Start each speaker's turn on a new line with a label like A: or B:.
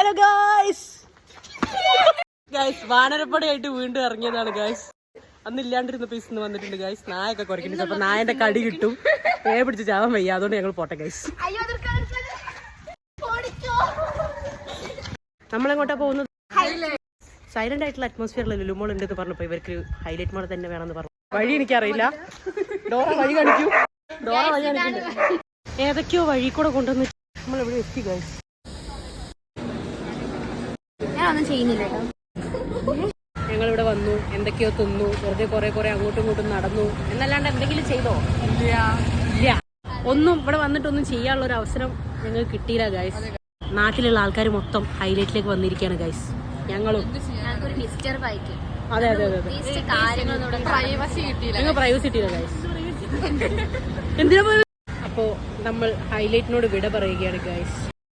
A: Hello guys വാനരപ്പടയായിട്ട് വീണ്ടും ഇറങ്ങിയതാണ് guys. അന്ന് ഇല്ലാണ്ടിരുന്ന പീസ് ഇന്ന് വന്നിട്ടുണ്ട് ഗായ്സ്. നായൊക്കെ കുറയ്ക്കുന്നു. ചിലപ്പോൾ നായന്റെ കടി കിട്ടും. പിടിച്ച് ചാവാൻ വയ്യ, അതുകൊണ്ട് ഞങ്ങൾ പോട്ടെ ഗായ്സ്. നമ്മളെങ്ങോട്ടാ പോകുന്നത്? സൈലന്റ് ആയിട്ടുള്ള അറ്റ്മോസ്ഫിയറിൽ ലുലുമോൾ ഉണ്ട് എന്ന് പറഞ്ഞപ്പോൾ ഇവർക്ക് ഹൈലൈറ്റ് മോൾ തന്നെ വേണമെന്ന് പറഞ്ഞു. വഴി എനിക്കറിയില്ല. ഡോറ വഴി കാണിക്കൂ. ഡോറ വഴി കാണിക്കുന്നുണ്ട്. ഏതൊക്കെയോ വഴി കൂടെ കൊണ്ടുവന്ന് നമ്മളെവിടെ എത്തി ഗായ്സ്.
B: ഞാനൊന്നും ചെയ്യുന്നില്ല.
A: ഞങ്ങളിവിടെ വന്നു, എന്തൊക്കെയോ തിന്നു, വെറുതെ കുറെ അങ്ങോട്ടും ഇങ്ങോട്ടും നടന്നു എന്നല്ലാണ്ട് എന്തെങ്കിലും ചെയ്തോ? ഇല്ല. ഒന്നും ഇവിടെ വന്നിട്ടൊന്നും ചെയ്യാനുള്ള ഒരു അവസരം ഞങ്ങൾക്ക് കിട്ടിയില്ല ഗൈസ്. നാട്ടിലുള്ള ആൾക്കാർ മൊത്തം ഹൈലൈറ്റിലേക്ക് വന്നിരിക്കുകയാണ് ഗൈസ്. ഞങ്ങളും അതെ ഞങ്ങൾ പ്രൈവസി കിട്ടിയില്ല ഗൈസ്. എന്തിനാ? അപ്പോൾ നമ്മൾ ഹൈലൈറ്റിനോട് വിട പറയുകയാണ് ഗൈസ്.